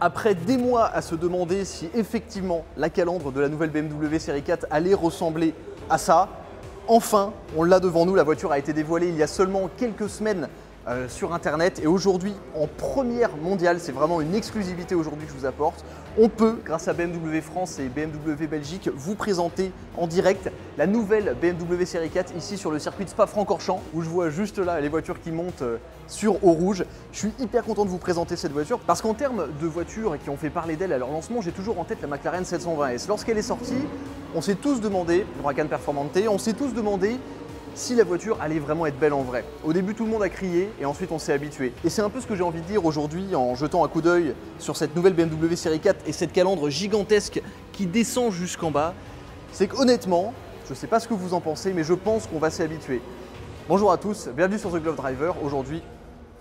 Après des mois à se demander si effectivement la calandre de la nouvelle BMW série 4 allait ressembler à ça, enfin on l'a devant nous, la voiture a été dévoilée il y a seulement quelques semaines sur internet et aujourd'hui en première mondiale, c'est vraiment une exclusivité aujourd'hui que je vous apporte. On peut, grâce à BMW France et BMW Belgique, vous présenter en direct la nouvelle BMW série 4 ici sur le circuit de Spa-Francorchamps où je vois juste là les voitures qui montent sur eau rouge. Je suis hyper content de vous présenter cette voiture parce qu'en termes de voitures qui ont fait parler d'elle à leur lancement, j'ai toujours en tête la McLaren 720S. Lorsqu'elle est sortie, on s'est tous demandé, Huracan Performante, on s'est tous demandé si la voiture allait vraiment être belle en vrai. Au début, tout le monde a crié et ensuite on s'est habitué. Et c'est un peu ce que j'ai envie de dire aujourd'hui en jetant un coup d'œil sur cette nouvelle BMW série 4 et cette calandre gigantesque qui descend jusqu'en bas. C'est qu'honnêtement, je ne sais pas ce que vous en pensez, mais je pense qu'on va s'y habituer. Bonjour à tous, bienvenue sur The Glove Driver. Aujourd'hui,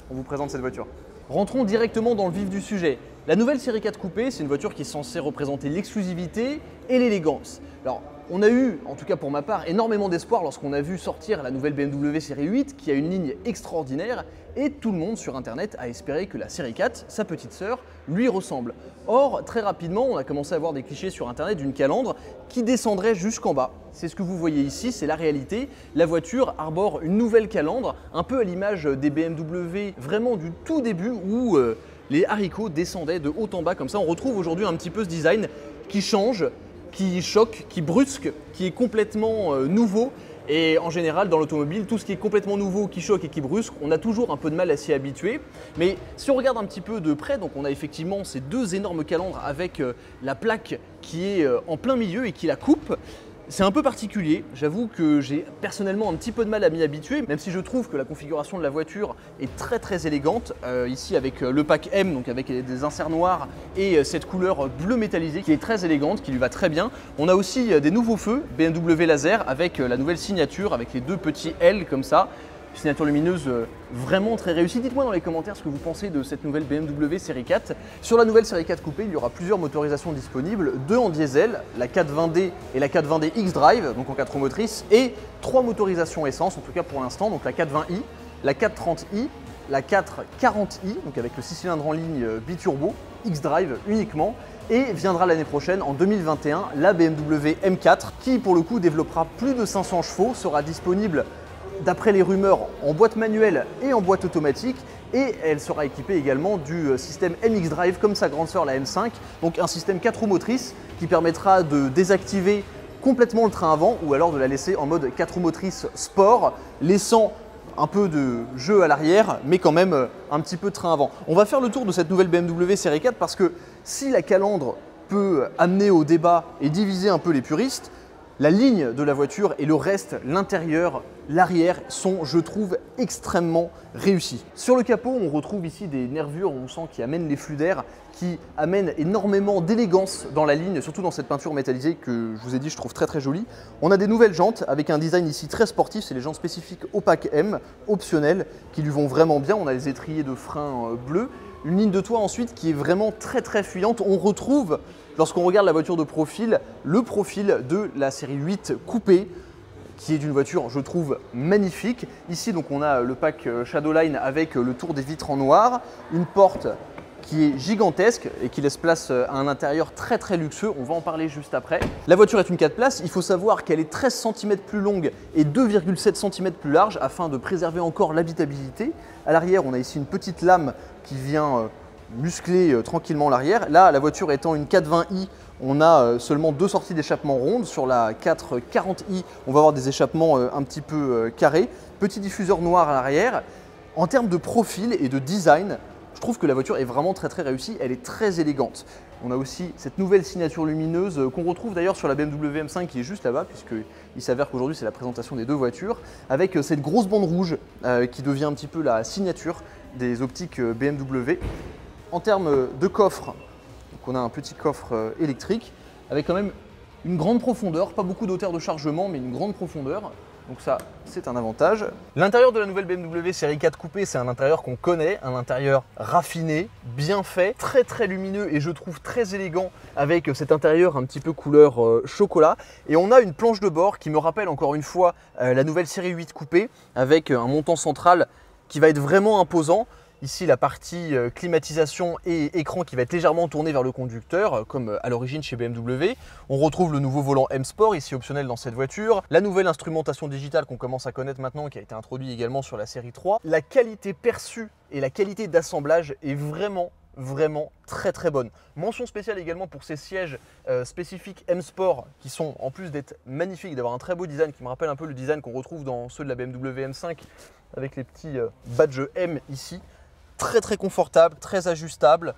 on vous présente cette voiture. Rentrons directement dans le vif du sujet. La nouvelle série 4 Coupé, c'est une voiture qui est censée représenter l'exclusivité et l'élégance. Alors, on a eu, en tout cas pour ma part, énormément d'espoir lorsqu'on a vu sortir la nouvelle BMW série 8 qui a une ligne extraordinaire et tout le monde sur internet a espéré que la série 4, sa petite sœur, lui ressemble. Or, très rapidement, on a commencé à voir des clichés sur internet d'une calandre qui descendrait jusqu'en bas. C'est ce que vous voyez ici, c'est la réalité. La voiture arbore une nouvelle calandre, un peu à l'image des BMW vraiment du tout début où les haricots descendaient de haut en bas comme ça. On retrouve aujourd'hui un petit peu ce design qui change, qui choque, qui brusque, qui est complètement nouveau. Et en général, dans l'automobile, tout ce qui est complètement nouveau, qui choque et qui brusque, on a toujours un peu de mal à s'y habituer. Mais si on regarde un petit peu de près, donc on a effectivement ces deux énormes calandres avec la plaque qui est en plein milieu et qui la coupe. C'est un peu particulier, j'avoue que j'ai personnellement un petit peu de mal à m'y habituer, même si je trouve que la configuration de la voiture est très élégante. Ici avec le pack M, donc avec des inserts noirs et cette couleur bleu métallisé qui est très élégante, qui lui va très bien. On a aussi des nouveaux feux BMW laser avec la nouvelle signature, avec les deux petits L comme ça. Signature lumineuse vraiment très réussie. Dites-moi dans les commentaires ce que vous pensez de cette nouvelle BMW série 4. Sur la nouvelle série 4 Coupé, il y aura plusieurs motorisations disponibles, deux en diesel, la 420D et la 420D X-Drive, donc en 4 roues motrices, et trois motorisations essence, en tout cas pour l'instant, donc la 420i, la 430i, la 440i, donc avec le 6 cylindres en ligne biturbo, X-Drive uniquement, et viendra l'année prochaine, en 2021, la BMW M4, qui pour le coup développera plus de 500 chevaux, sera disponible d'après les rumeurs en boîte manuelle et en boîte automatique, et elle sera équipée également du système MX Drive comme sa grande sœur la M5, donc un système 4 roues motrices qui permettra de désactiver complètement le train avant ou alors de la laisser en mode 4 roues motrices sport, laissant un peu de jeu à l'arrière mais quand même un petit peu de train avant. On va faire le tour de cette nouvelle BMW série 4 parce que si la calandre peut amener au débat et diviser un peu les puristes, la ligne de la voiture et le reste, l'intérieur, l'arrière sont, je trouve, extrêmement réussis. Sur le capot, on retrouve ici des nervures, on sent, qui amènent les flux d'air, qui amènent énormément d'élégance dans la ligne, surtout dans cette peinture métallisée que je vous ai dit, je trouve très jolie. On a des nouvelles jantes avec un design ici très sportif, c'est les jantes spécifiques au pack M, optionnelles, qui lui vont vraiment bien. On a les étriers de frein bleus. Une ligne de toit ensuite qui est vraiment très fuyante. On retrouve, lorsqu'on regarde la voiture de profil, le profil de la série 8 Coupé, qui est une voiture, je trouve, magnifique. Ici, donc, on a le pack Shadowline avec le tour des vitres en noir, une porte qui est gigantesque et qui laisse place à un intérieur très luxueux. On va en parler juste après. La voiture est une 4 places. Il faut savoir qu'elle est 13 cm plus longue et 2,7 cm plus large afin de préserver encore l'habitabilité. À l'arrière, on a ici une petite lame qui vient muscler tranquillement l'arrière. Là, la voiture étant une 420i, on a seulement deux sorties d'échappement rondes. Sur la 440i, on va avoir des échappements un petit peu carrés. Petit diffuseur noir à l'arrière. En termes de profil et de design, je trouve que la voiture est vraiment très réussie, elle est très élégante. On a aussi cette nouvelle signature lumineuse qu'on retrouve d'ailleurs sur la BMW M5 qui est juste là-bas, puisqu'il s'avère qu'aujourd'hui c'est la présentation des deux voitures, avec cette grosse bande rouge qui devient un petit peu la signature des optiques BMW. En termes de coffre, donc on a un petit coffre électrique avec quand même une grande profondeur, pas beaucoup d'hauteur de chargement, mais une grande profondeur. Donc ça, c'est un avantage. L'intérieur de la nouvelle BMW série 4 Coupé, c'est un intérieur qu'on connaît, un intérieur raffiné, bien fait, très lumineux et je trouve très élégant avec cet intérieur un petit peu couleur chocolat. Et on a une planche de bord qui me rappelle encore une fois la nouvelle série 8 Coupé avec un montant central qui va être vraiment imposant. Ici, la partie climatisation et écran qui va être légèrement tourné vers le conducteur, comme à l'origine chez BMW. On retrouve le nouveau volant M Sport, ici optionnel dans cette voiture. La nouvelle instrumentation digitale qu'on commence à connaître maintenant, qui a été introduite également sur la série 3. La qualité perçue et la qualité d'assemblage est vraiment très bonne. Mention spéciale également pour ces sièges spécifiques M Sport qui sont, en plus d'être magnifiques, d'avoir un très beau design qui me rappelle un peu le design qu'on retrouve dans ceux de la BMW M5 avec les petits badges M ici. Très confortable, très ajustable.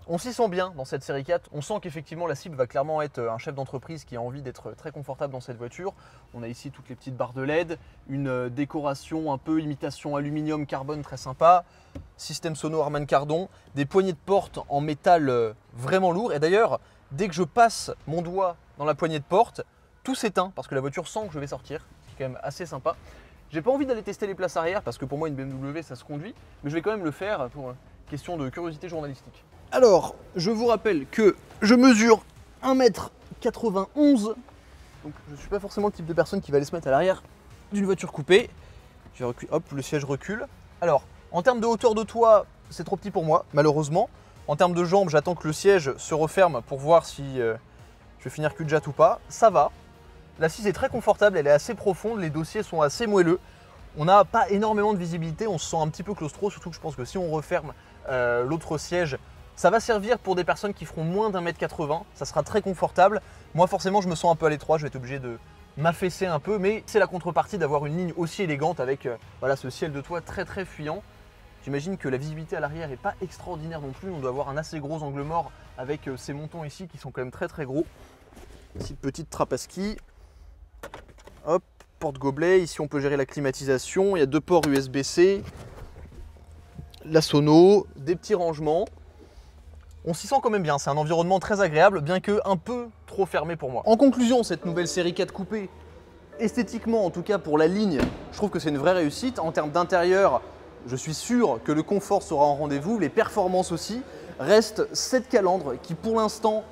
On s'y sent bien dans cette série 4. On sent qu'effectivement la cible va clairement être un chef d'entreprise qui a envie d'être très confortable dans cette voiture. On a ici toutes les petites barres de LED, une décoration un peu imitation aluminium carbone très sympa, système sono Harman Kardon, des poignées de porte en métal vraiment lourd. Et d'ailleurs, dès que je passe mon doigt dans la poignée de porte, tout s'éteint parce que la voiture sent que je vais sortir, ce qui est quand même assez sympa. J'ai pas envie d'aller tester les places arrière parce que pour moi une BMW ça se conduit, mais je vais quand même le faire pour question de curiosité journalistique. Alors, je vous rappelle que je mesure 1m91, donc je ne suis pas forcément le type de personne qui va aller se mettre à l'arrière d'une voiture coupée. Je recule, hop, le siège recule. Alors, en termes de hauteur de toit, c'est trop petit pour moi, malheureusement. En termes de jambes, j'attends que le siège se referme pour voir si je vais finir cul-de-jatte ou pas. Ça va. L'assise est très confortable, elle est assez profonde, les dossiers sont assez moelleux. On n'a pas énormément de visibilité, on se sent un petit peu claustro, surtout que je pense que si on referme l'autre siège, ça va servir pour des personnes qui feront moins d'1m80, ça sera très confortable. Moi forcément je me sens un peu à l'étroit, je vais être obligé de m'affaisser un peu, mais c'est la contrepartie d'avoir une ligne aussi élégante avec voilà, ce ciel de toit très fuyant. J'imagine que la visibilité à l'arrière n'est pas extraordinaire non plus, on doit avoir un assez gros angle mort avec ces montants ici qui sont quand même très gros. Ici petite trappe à ski. Hop, porte-gobelet, ici on peut gérer la climatisation, il y a 2 ports USB-C, la sono, des petits rangements. On s'y sent quand même bien, c'est un environnement très agréable, bien que un peu trop fermé pour moi. En conclusion, cette nouvelle série 4 coupée, esthétiquement en tout cas pour la ligne, je trouve que c'est une vraie réussite. En termes d'intérieur, je suis sûr que le confort sera en rendez-vous, les performances aussi. Reste cette calandre qui pour l'instant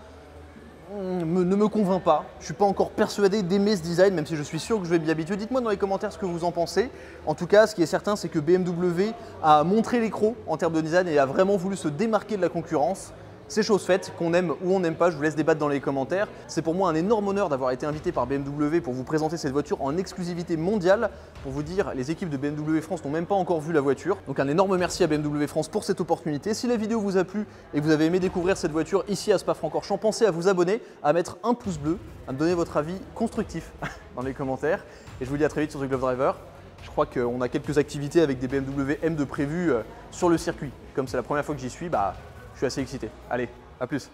ne me convainc pas. Je ne suis pas encore persuadé d'aimer ce design, même si je suis sûr que je vais m'y habituer. Dites-moi dans les commentaires ce que vous en pensez. En tout cas, ce qui est certain, c'est que BMW a montré les crocs en termes de design et a vraiment voulu se démarquer de la concurrence. C'est chose faite, qu'on aime ou on n'aime pas, je vous laisse débattre dans les commentaires. C'est pour moi un énorme honneur d'avoir été invité par BMW pour vous présenter cette voiture en exclusivité mondiale. Pour vous dire, les équipes de BMW France n'ont même pas encore vu la voiture. Donc un énorme merci à BMW France pour cette opportunité. Si la vidéo vous a plu et que vous avez aimé découvrir cette voiture ici à Spa-Francorchamps, pensez à vous abonner, à mettre un pouce bleu, à me donner votre avis constructif dans les commentaires. Et je vous dis à très vite sur The Glove Driver. Je crois qu'on a quelques activités avec des BMW M de prévues sur le circuit. Comme c'est la première fois que j'y suis, je suis assez excité. Allez, à plus.